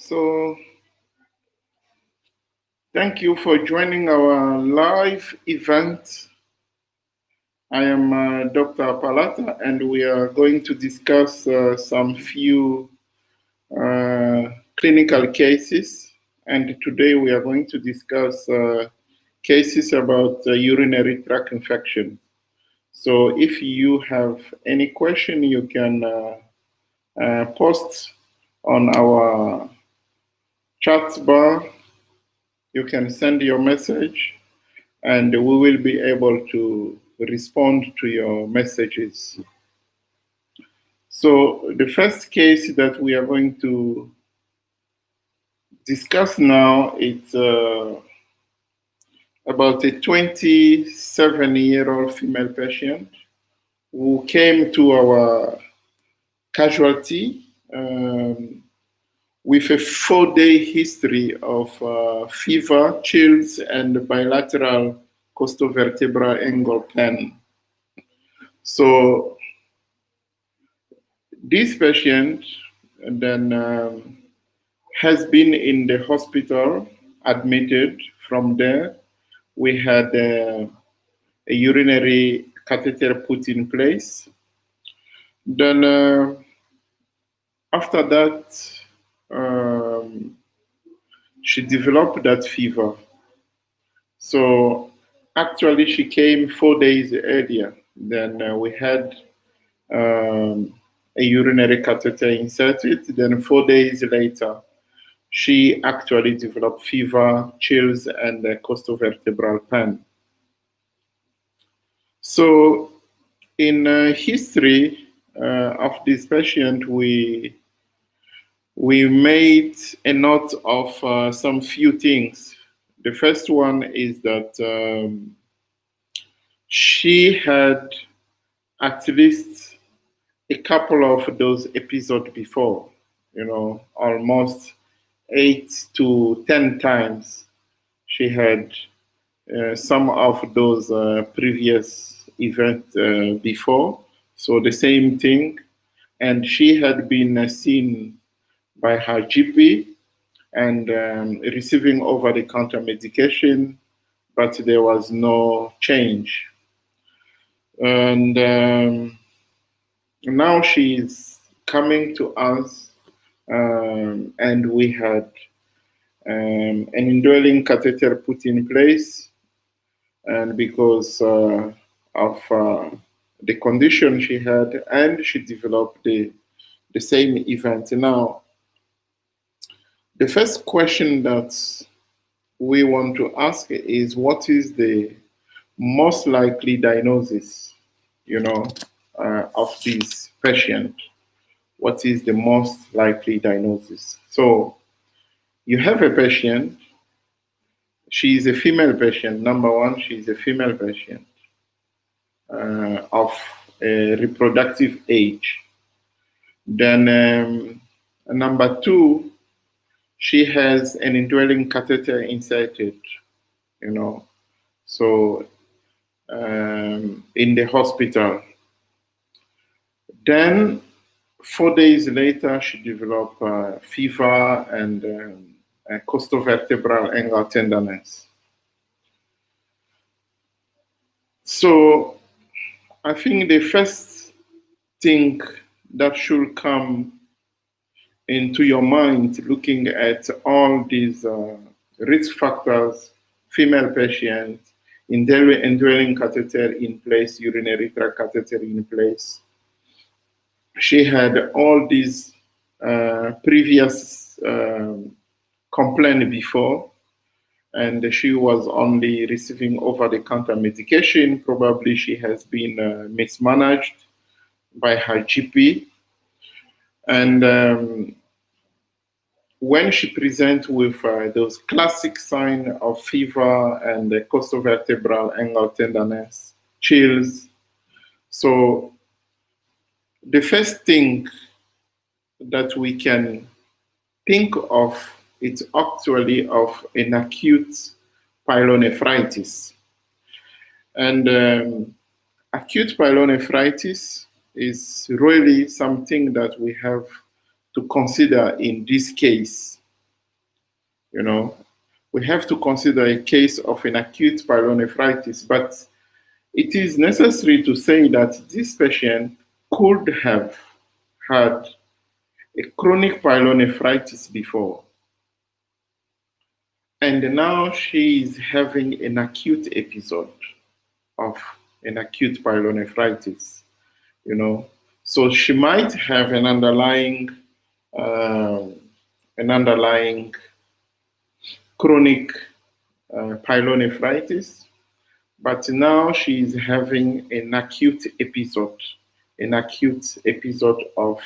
So, thank you for joining our live event. I am Dr. Palata, and we are going to discuss some few clinical cases. And today we are going to discuss cases about urinary tract infection. So, if you have any question, you can post on our chat bar. You can send your message, and we will be able to respond to your messages. So the first case that we are going to discuss now is about a 27-year-old female patient who came to our casualty with a 4-day history of fever, chills, and bilateral costovertebral angle pain. So this patient then has been in the hospital, admitted. From there, we had a urinary catheter put in place. Then after that, she developed that fever. So actually, she came 4 days earlier. Then we had a urinary catheter inserted. Then 4 days later, she actually developed fever, chills, and costovertebral pain. So in history of this patient, we made a note of some few things. The first one is that she had at least a couple of those episodes before, almost 8 to 10 times she had some of those previous events before. So the same thing. And she had been seen by her GP and receiving over-the-counter medication, but there was no change. And now she's coming to us, and we had an indwelling catheter put in place, and because of the condition she had, and she developed the same event. Now, the first question that we want to ask is, what is the most likely diagnosis, of this patient? What is the most likely diagnosis? So you have a patient. She is a female patient. Number one, she is a female patient of a reproductive age. Then number two, she has an indwelling catheter inserted, so in the hospital. Then 4 days later, she developed fever and costovertebral angle tenderness. So I think the first thing that should come into your mind, looking at all these risk factors, female patient, indwelling catheter in place, urinary tract catheter in place. She had all these previous complaints before, and she was only receiving over-the-counter medication. Probably she has been mismanaged by her GP. And when she presents with those classic signs of fever and costovertebral angle tenderness, chills, so the first thing that we can think of is actually of an acute pyelonephritis. And acute pyelonephritis is really something that we have to consider in this case. We have to consider a case of an acute pyelonephritis, but it is necessary to say that this patient could have had a chronic pyelonephritis before, and now she is having an acute episode of an acute pyelonephritis, So she might have an underlying chronic pyelonephritis, but now she is having an acute episode of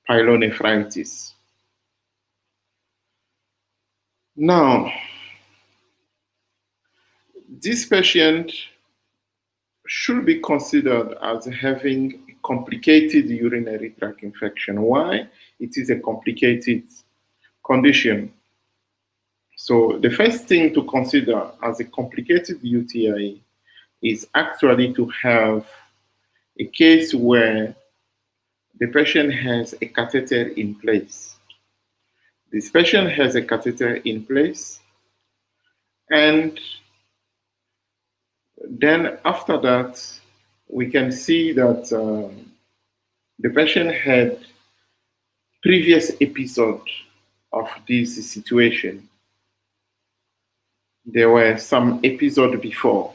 pyelonephritis. Now, this patient should be considered as having a complicated urinary tract infection. Why? It is a complicated condition. So the first thing to consider as a complicated UTI is actually to have a case where the patient has a catheter in place. This patient has a catheter in place, and then after that, we can see that the patient had previous episode of this situation. There were some episodes before.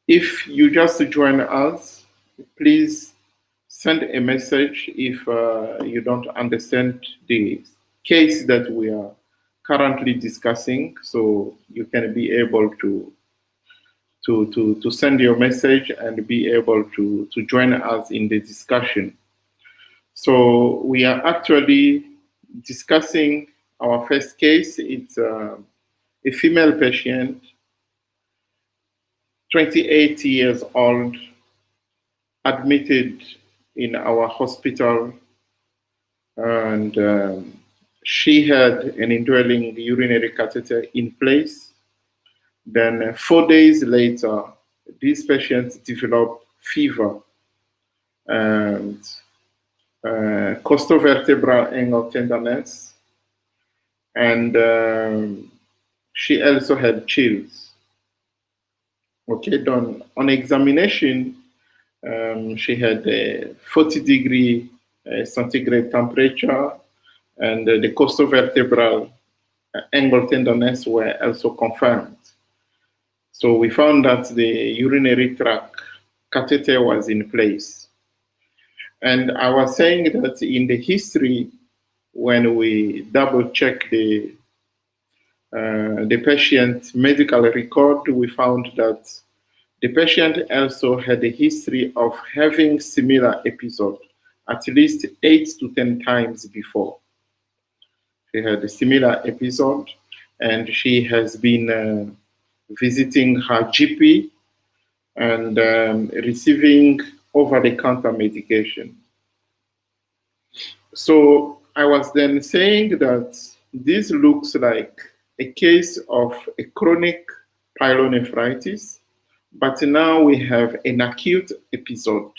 If you just join us, please send a message if you don't understand the case that we are currently discussing, so you can be able to send your message and be able to join us in the discussion. So we are actually discussing our first case. It's a female patient, 28 years old, admitted in our hospital, and she had an indwelling urinary catheter in place. Then 4 days later, this patient developed fever and costovertebral angle tenderness, and she also had chills. Okay, then on examination, she had a 40-degree centigrade temperature, and the costovertebral angle tenderness were also confirmed. So we found that the urinary tract catheter was in place. And I was saying that in the history, when we double-check the patient's medical record, we found that the patient also had a history of having similar episodes at least 8 to 10 times before. She had a similar episode, and she has been visiting her GP and receiving over-the-counter medication. So I was then saying that this looks like a case of a chronic pyelonephritis, but now we have an acute episode.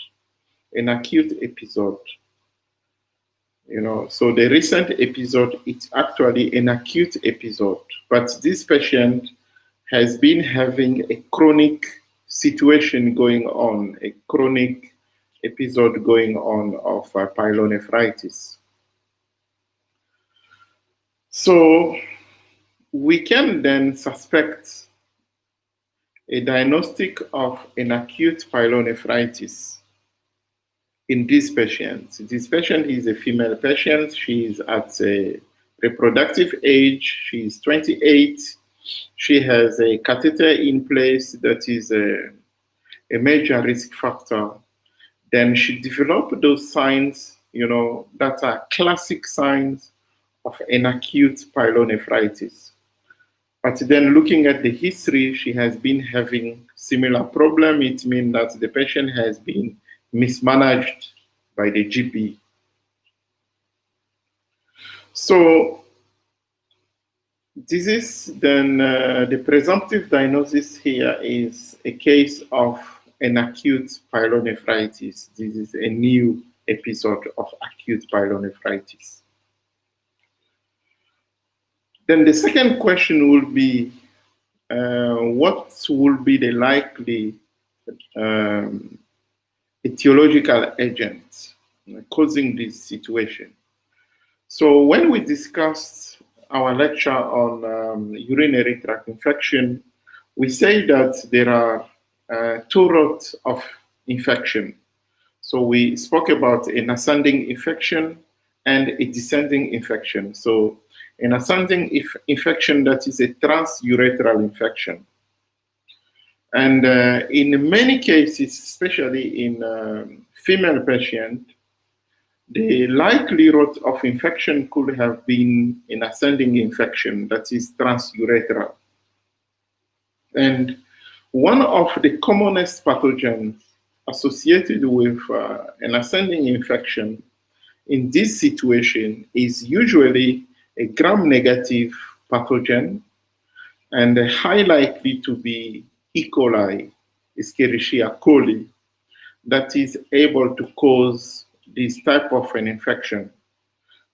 So the recent episode, it's actually an acute episode, but this patient has been having a chronic situation going on, a chronic episode going on of pyelonephritis. So we can then suspect a diagnostic of an acute pyelonephritis in this patient. This patient is a female patient. She is at a reproductive age. She is 28. She has a catheter in place that is a major risk factor. Then she developed those signs, that are classic signs of an acute pyelonephritis. But then looking at the history, she has been having similar problem. It means that the patient has been mismanaged by the GP. So this is then the presumptive diagnosis here is a case of an acute pyelonephritis. This is a new episode of acute pyelonephritis. Then the second question will be, what will be the likely um, etiological agent causing this situation? So when we discussed our lecture on urinary tract infection, we say that there are two routes of infection. So we spoke about an ascending infection and a descending infection. So an ascending infection, that is a transurethral infection. And in many cases, especially in female patients, the likelihood of infection could have been an ascending infection, that is transurethral. And one of the commonest pathogens associated with an ascending infection in this situation is usually a gram-negative pathogen and high likely to be E. coli, Escherichia coli, that is able to cause this type of an infection.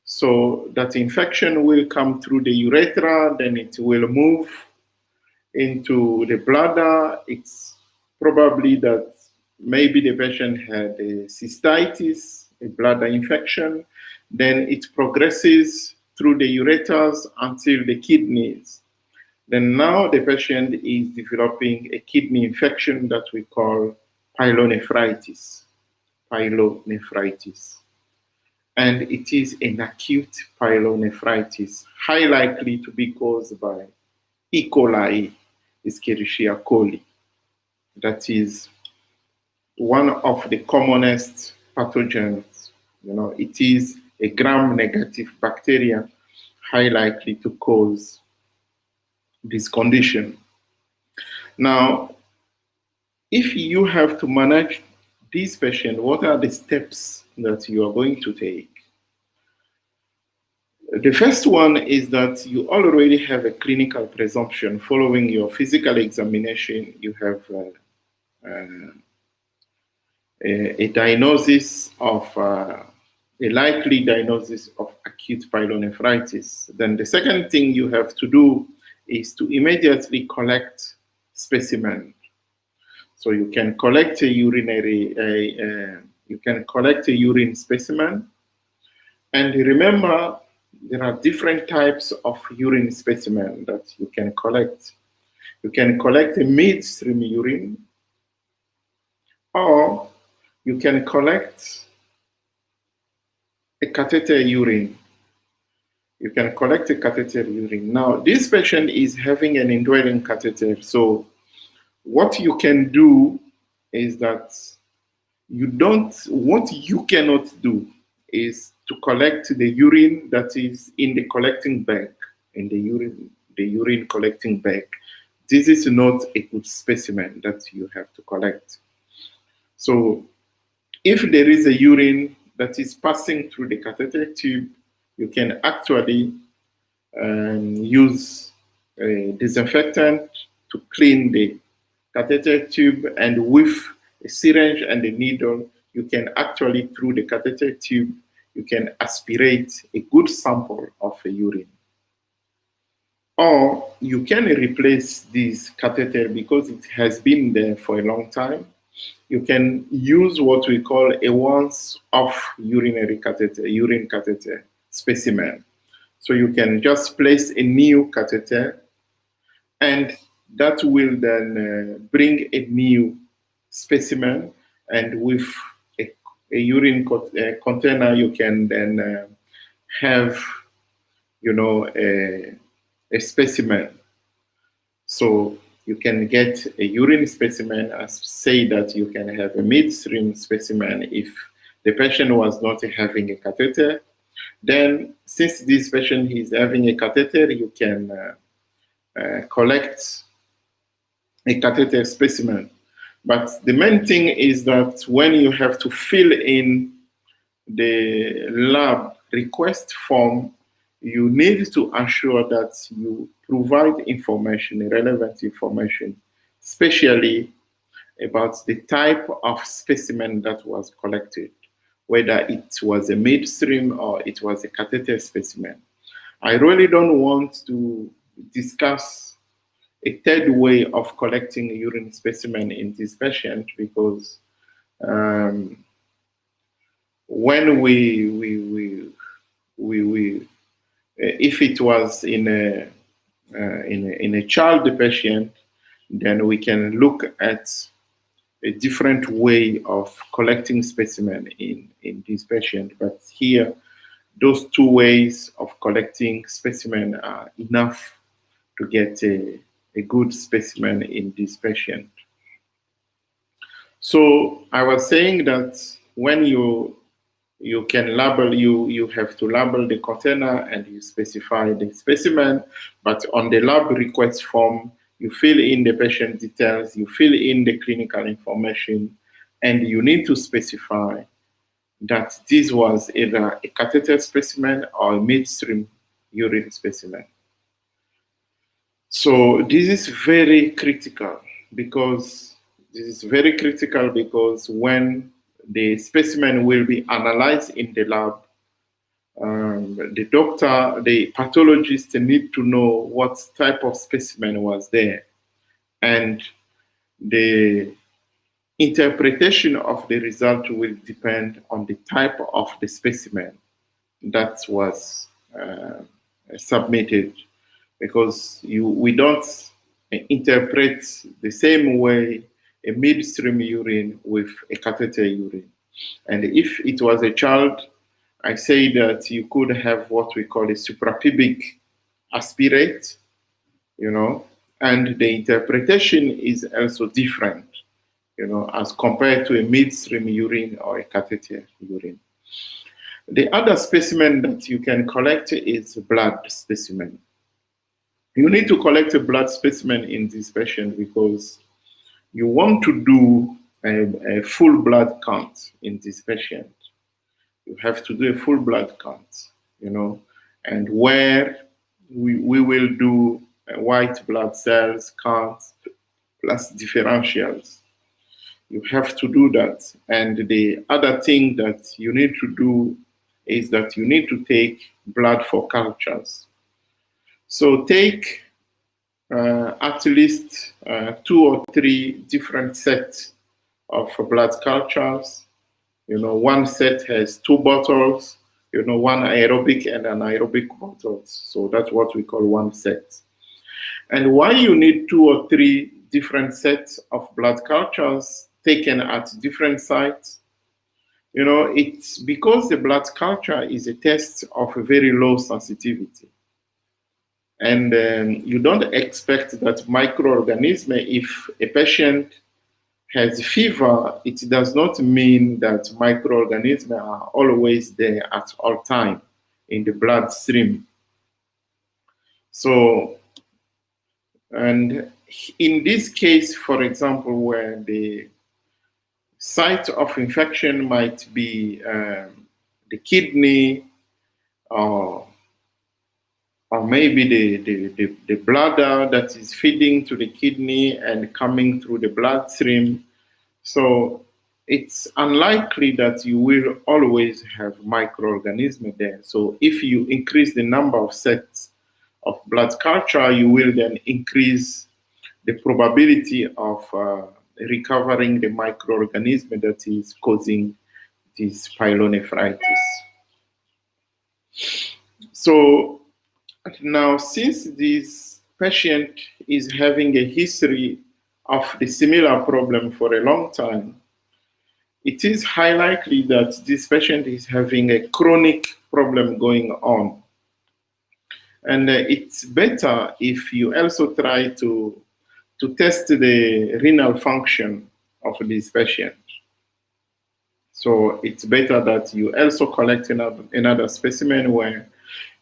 So that infection will come through the urethra, then it will move into the bladder. It's probably that maybe the patient had a cystitis, a bladder infection, then it progresses through the ureters until the kidneys. Then now the patient is developing a kidney infection that we call pyelonephritis. And it is an acute pyelonephritis, high likely to be caused by E. coli, Escherichia coli. That is one of the commonest pathogens. It is a gram-negative bacteria, high likely to cause this condition. Now, if you have to manage this patient, what are the steps that you are going to take? The first one is that you already have a clinical presumption. Following your physical examination, you have a diagnosis of a likely diagnosis of acute pyelonephritis. Then the second thing you have to do is to immediately collect specimen. So you can collect a urine specimen, and remember there are different types of urine specimen that you can collect. You can collect a midstream urine, or you can collect a catheter urine. You can collect a catheter urine. Now, this patient is having an indwelling catheter. So what you can do is that what you cannot do is to collect the urine that is in the collecting bag, in the urine collecting bag. This is not a good specimen that you have to collect. So if there is a urine that is passing through the catheter tube, you can actually use a disinfectant to clean the catheter tube, and with a syringe and a needle, you can actually, through the catheter tube, you can aspirate a good sample of a urine. Or you can replace this catheter because it has been there for a long time. You can use what we call a once-off urine catheter specimen. So you can just place a new catheter, and that will then bring a new specimen, and with a urine container, you can then have, a specimen. So you can get a urine specimen, and say that you can have a midstream specimen if the patient was not having a catheter. Then, since this patient is having a catheter, you can collect a catheter specimen. But the main thing is that when you have to fill in the lab request form, you need to ensure that you provide information, relevant information, especially about the type of specimen that was collected, whether it was a midstream or it was a catheter specimen. I really don't want to discuss a third way of collecting urine specimen in this patient because when we if it was in a child patient, then we can look at a different way of collecting specimen in this patient. But here, those two ways of collecting specimen are enough to get a good specimen in this patient. So I was saying that when you can label, you have to label the container and you specify the specimen, but on the lab request form, you fill in the patient details, you fill in the clinical information, and you need to specify that this was either a catheter specimen or a midstream urine specimen. So this is very critical because when the specimen will be analyzed in the lab, the doctor, the pathologist need to know what type of specimen was there. And the interpretation of the result will depend on the type of the specimen that was submitted, because we don't interpret the same way a midstream urine with a catheter urine. And if it was a child, I say that you could have what we call a suprapubic aspirate, and the interpretation is also different, as compared to a midstream urine or a catheter urine. The other specimen that you can collect is blood specimen. You need to collect a blood specimen in this patient because you want to do a full blood count in this patient. You have to do a full blood count, and where we will do white blood cells count plus differentials. You have to do that. And the other thing that you need to do is that you need to take blood for cultures. So take at least 2 or 3 different sets of blood cultures. One set has 2 bottles, one aerobic and anaerobic bottles. So that's what we call one set. And why you need 2 or 3 different sets of blood cultures taken at different sites? It's because the blood culture is a test of a very low sensitivity. And you don't expect that microorganisms, if a patient has fever, it does not mean that microorganisms are always there at all time in the bloodstream. So, and in this case, for example, where the site of infection might be the kidney, or maybe the bladder that is feeding to the kidney and coming through the bloodstream. So it's unlikely that you will always have microorganisms there. So if you increase the number of sets of blood culture, you will then increase the probability of recovering the microorganism that is causing this pyelonephritis. So now, since this patient is having a history of the similar problem for a long time, it is high likely that this patient is having a chronic problem going on. And it's better if you also try to test the renal function of this patient. So it's better that you also collect another specimen where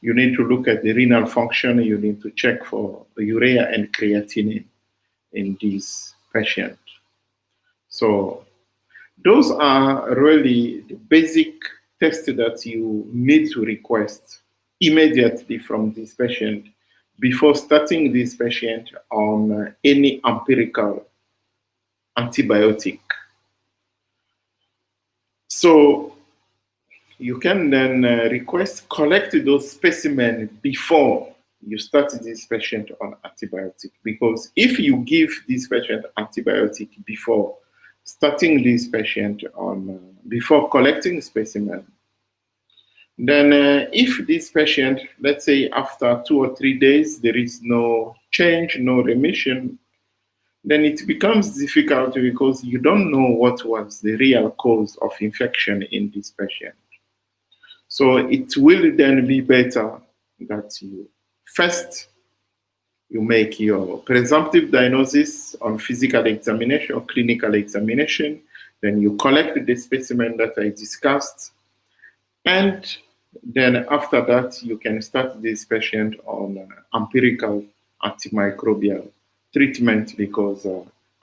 you need to look at the renal function. You need to check for urea and creatinine in this patient. So those are really the basic tests that you need to request immediately from this patient before starting this patient on any empirical antibiotic. So you can then request collect those specimens before you start this patient on antibiotic, because if you give this patient antibiotic before starting this patient on before collecting specimen, then if this patient, let's say after 2 or 3 days, there is no change, no remission, then it becomes difficult because you don't know what was the real cause of infection in this patient. So it will then be better that you first you make your presumptive diagnosis on physical examination or clinical examination, then you collect the specimen that I discussed, and then after that you can start this patient on empirical antimicrobial treatment, because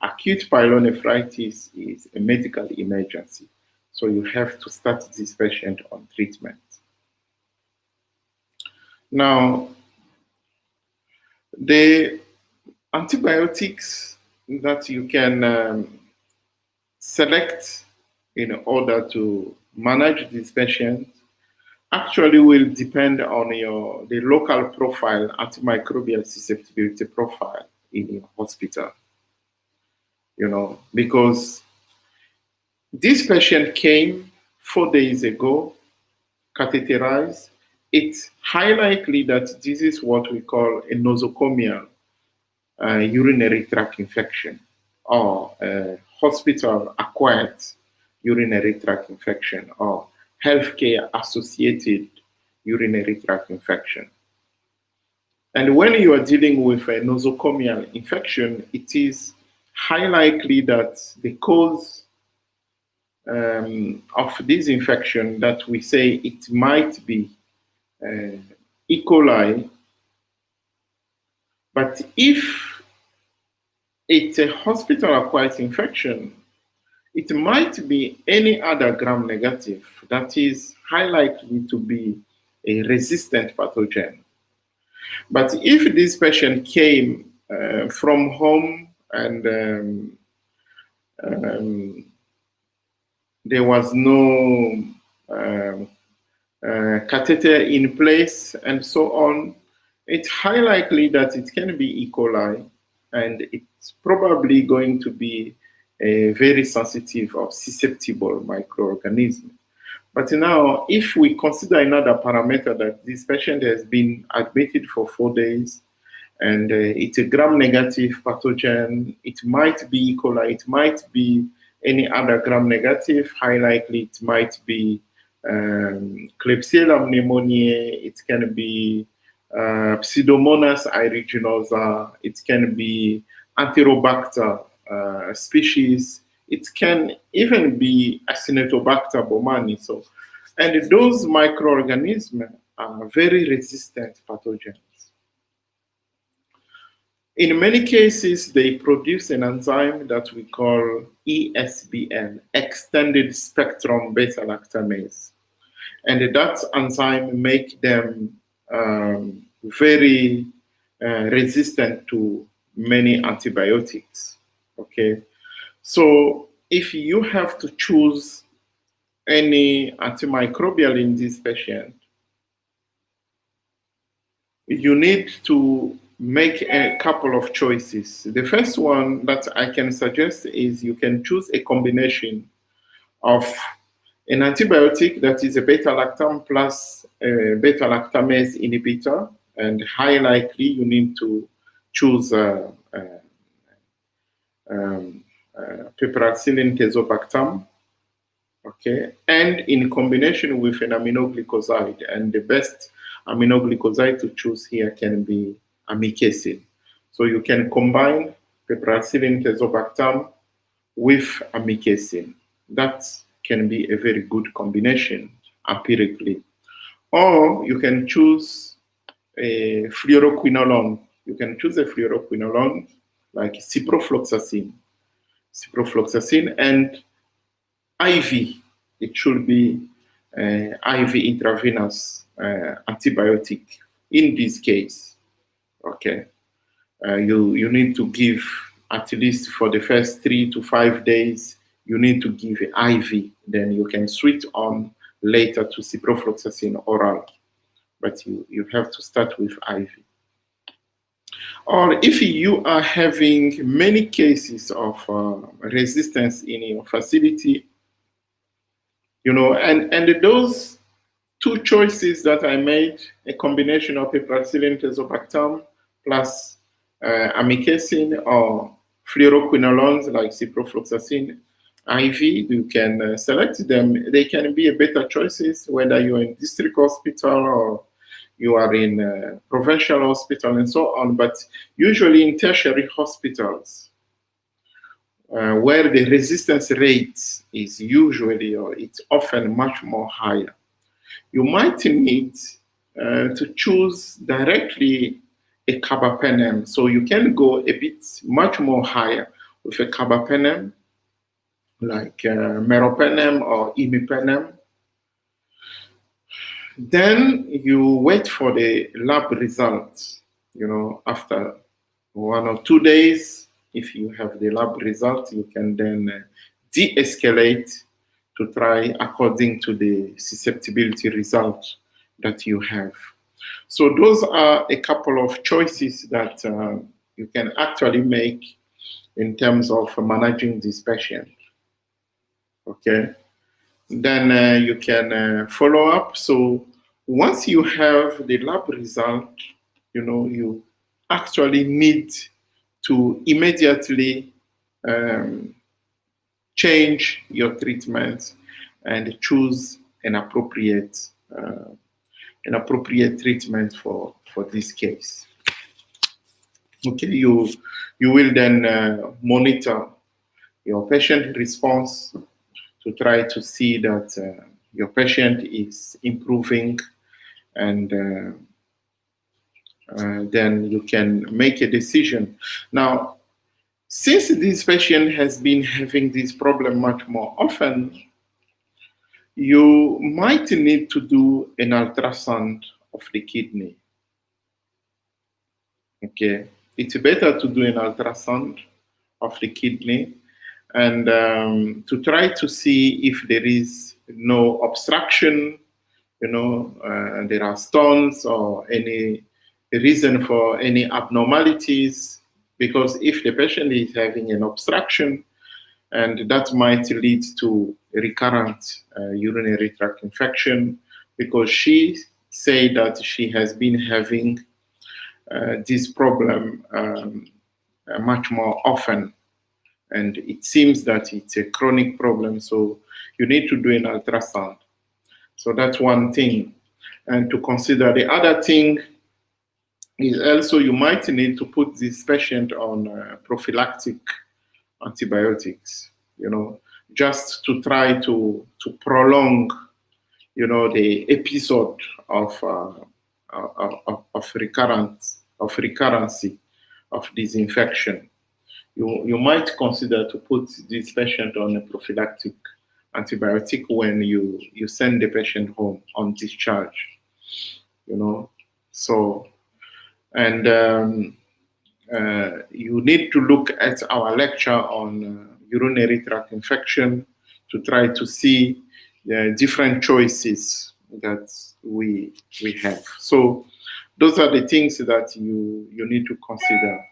acute pyelonephritis is a medical emergency. So you have to start this patient on treatment. Now, the antibiotics that you can select in order to manage this patient actually will depend on the local profile, antimicrobial susceptibility profile in your hospital. Because this patient came 4 days ago, catheterized. It's highly likely that this is what we call a nosocomial urinary tract infection, or hospital-acquired urinary tract infection, or healthcare-associated urinary tract infection. And when you are dealing with a nosocomial infection, it is highly likely that the cause of this infection, that we say it might be E. coli, but if it's a hospital-acquired infection, it might be any other gram-negative that is highly likely to be a resistant pathogen. But if this patient came from home and there was no catheter in place and so on, it's highly likely that it can be E. coli, and it's probably going to be a very sensitive or susceptible microorganism. But now, if we consider another parameter, that this patient has been admitted for 4 days, and it's a gram-negative pathogen, it might be E. coli, it might be any other gram-negative, highly likely it might be Klebsiella pneumoniae, it can be Pseudomonas aeruginosa, it can be Enterobacter species, it can even be Acinetobacter baumannii. So, and those microorganisms are very resistant pathogens. In many cases, they produce an enzyme that we call ESBL, extended spectrum beta-lactamase. And that enzyme makes them very resistant to many antibiotics. Okay, so if you have to choose any antimicrobial in this patient, you need to make a couple of choices. The first one that I can suggest is you can choose a combination of an antibiotic that is a beta-lactam plus a beta-lactamase inhibitor, and highly likely you need to choose piperacillin tazobactam, okay, and in combination with an aminoglycoside. And the best aminoglycoside to choose here can be amikacin. So you can combine piperacillin tazobactam with amikacin. That can be a very good combination empirically. Or you can choose a fluoroquinolone. You can choose a fluoroquinolone like ciprofloxacin. Ciprofloxacin and IV. It should be IV intravenous antibiotic in this case. Okay, you need to give at least for the first 3 to 5 days. You need to give IV. Then you can switch on later to ciprofloxacin oral, but you have to start with IV. Or if you are having many cases of resistance in your facility, and those two choices that I made, a combination of piperacillin tazobactam plus amikacin or fluoroquinolones like ciprofloxacin IV, you can select them. They can be a better choices, whether you're in district hospital or you are in provincial hospital and so on. But usually in tertiary hospitals, where the resistance rate is usually, or it's often much more higher, you might need to choose directly a carbapenem. So you can go a bit much more higher with a carbapenem, like meropenem or imipenem. Then you wait for the lab results, after 1 or 2 days. If you have the lab results, you can then de-escalate to try according to the susceptibility result that you have. So those are a couple of choices that you can actually make in terms of managing this patient. Okay. Then you can follow up. So once you have the lab result, you actually need to immediately change your treatment and choose an appropriate treatment for this case. Okay, you will then monitor your patient response to try to see that your patient is improving, and then you can make a decision. Now, since this patient has been having this problem much more often, you might need to do an ultrasound of the kidney. Okay, it's better to do an ultrasound of the kidney and to try to see if there is no obstruction, there are stones or any reason for any abnormalities, because if the patient is having an obstruction, and that might lead to recurrent urinary tract infection, because she said that she has been having this problem much more often, and it seems that it's a chronic problem, so you need to do an ultrasound. So that's one thing. And to consider, the other thing is also you might need to put this patient on prophylactic antibiotics, just to try to prolong, the episode of recurrency of this infection. You might consider to put this patient on a prophylactic antibiotic when you send the patient home on discharge, So, and you need to look at our lecture on urinary tract infection to try to see the different choices that we have. So those are the things that you need to consider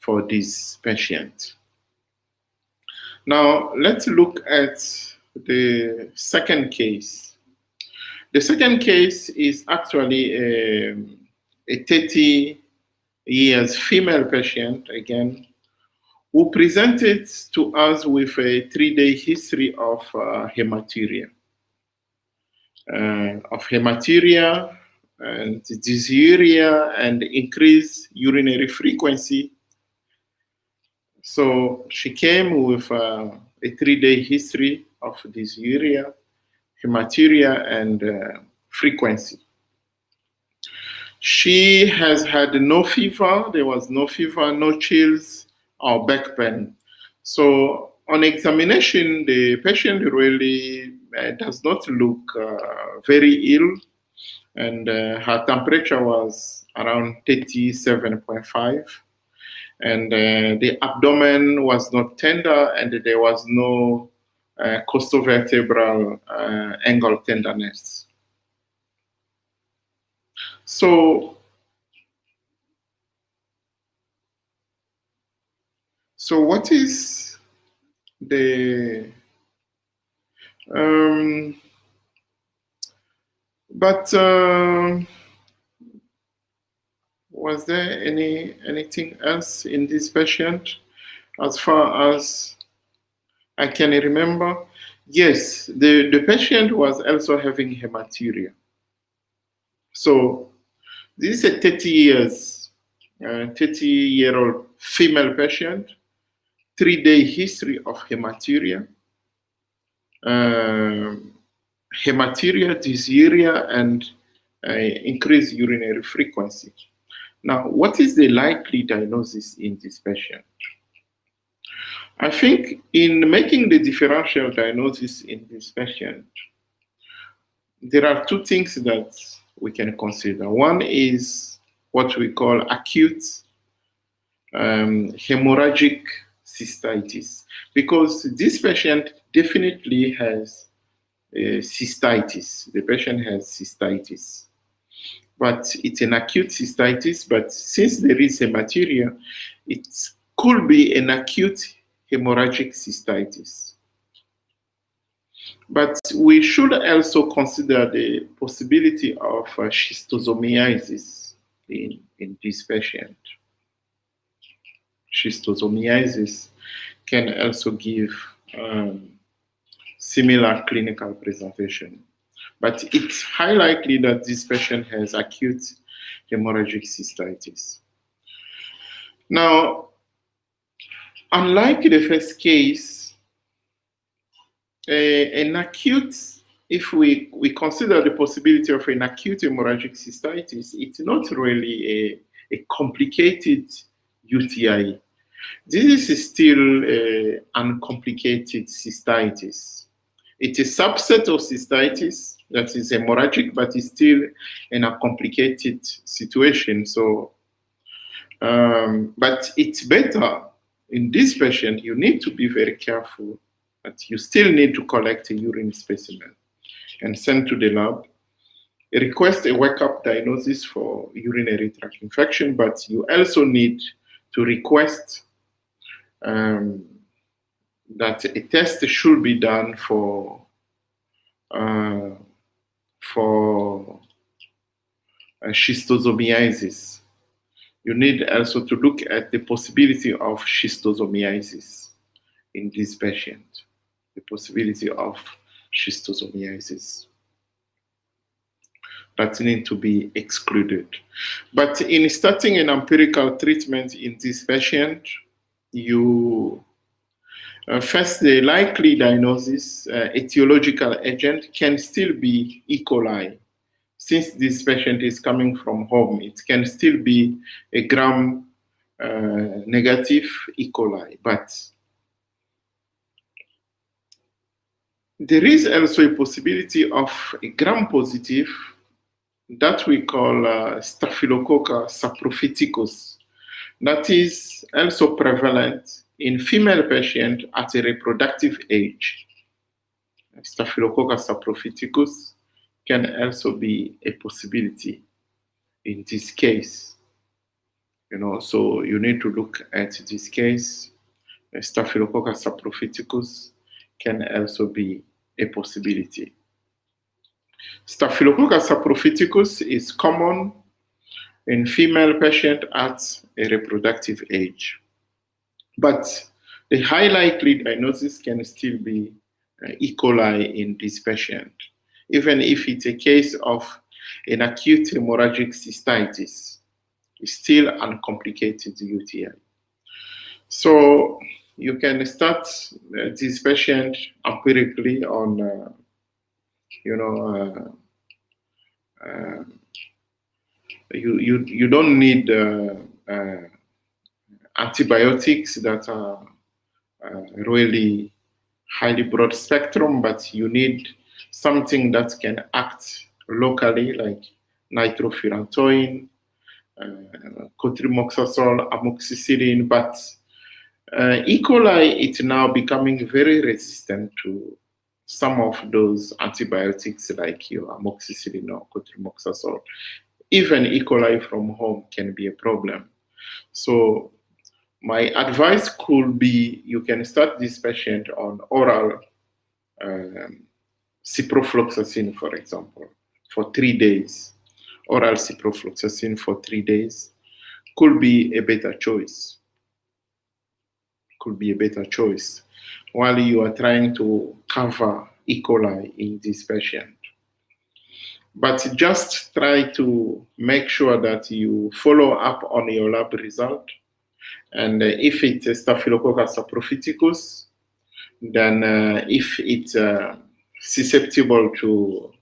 for this patient. Now, let's look at the second case. The second case is actually a 30 years female patient, again, who presented to us with a 3-day history of hematuria. And dysuria and increased urinary frequency. So she came with a 3-day history of dysuria, hematuria, and frequency. She has had no fever. There was no fever, no chills, or back pain. So on examination, the patient really does not look very ill, and her temperature was around 37.5. And the abdomen was not tender, and there was no costovertebral angle tenderness. So what is the was there anything else in this patient as far as I can remember? Yes, the patient was also having hematuria. So this is a 30-year-old female patient, 3-day history of hematuria, hematuria, dysuria, and increased urinary frequency. Now, what is the likely diagnosis in this patient? I think in making the differential diagnosis in this patient, there are two things that we can consider. One is what we call acute hemorrhagic cystitis, because this patient definitely has cystitis. The patient has cystitis, but it's an acute cystitis. But since there is hematuria, it could be an acute hemorrhagic cystitis. But we should also consider the possibility of schistosomiasis in this patient. Schistosomiasis can also give similar clinical presentation. But it's highly likely that this patient has acute hemorrhagic cystitis. Now, unlike the first case, an acute, if we consider the possibility of an acute hemorrhagic cystitis, it's not really a complicated UTI. This is still uncomplicated cystitis. It's a subset of cystitis that is hemorrhagic, but it's still in a complicated situation. So, but it's better in this patient. You need to be very careful, but you still need to collect a urine specimen and send to the lab. Request a wake-up diagnosis for urinary tract infection, but you also need to request that a test should be done for schistosomiasis. You need also to look at the possibility of schistosomiasis in this patient, the possibility of schistosomiasis. That need to be excluded. But in starting an empirical treatment in this patient, you first, the likely diagnosis, etiological agent can still be E. coli. Since this patient is coming from home, it can still be a gram negative E. coli. But there is also a possibility of a gram positive that we call Staphylococcus saprophyticus. That is also prevalent in female patients at a reproductive age. Staphylococcus saprophyticus can also be a possibility in this case. So you need to look at this case. Staphylococcus saprophyticus can also be a possibility. Staphylococcus saprophyticus is common in female patients at a reproductive age. But the high likely diagnosis can still be E. coli in this patient, even if it's a case of an acute hemorrhagic cystitis. It's still uncomplicated UTI. So you can start this patient empirically on, you don't need antibiotics that are really highly broad spectrum, but you need something that can act locally, like nitrofurantoin, cotrimoxazole, amoxicillin, but E. coli, it's now becoming very resistant to some of those antibiotics like your amoxicillin or cotrimoxazole. Even E. coli from home can be a problem. So my advice could be you can start this patient on oral ciprofloxacin, for example, for 3 days. Oral ciprofloxacin for 3 days could be a better choice. Could be a better choice while you are trying to cover E. coli in this patient. But just try to make sure that you follow up on your lab result. And if it's Staphylococcus saprophyticus, then if it's susceptible to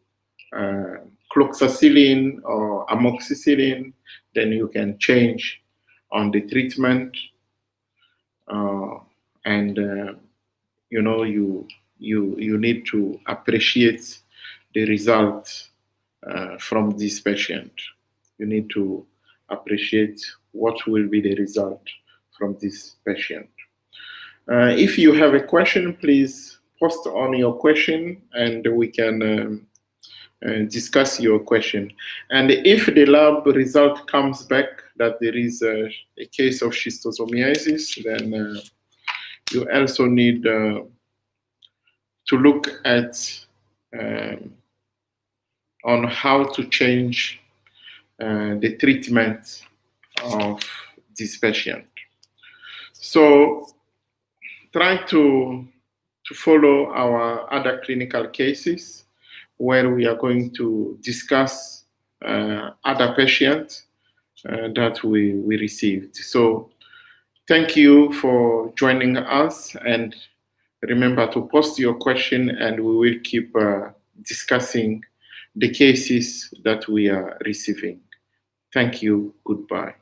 cloxacillin or amoxicillin, then you can change on the treatment. You know, you need to appreciate the result from this patient. You need to appreciate what will be the result from this patient. If you have a question, please post on your question and we can discuss your question. And if the lab result comes back that there is a case of schistosomiasis, then you also need to look at on how to change the treatment of this patient. So try to follow our other clinical cases where we are going to discuss other patients that we received. So thank you for joining us, and remember to post your question and we will keep discussing the cases that we are receiving. Thank you. Goodbye.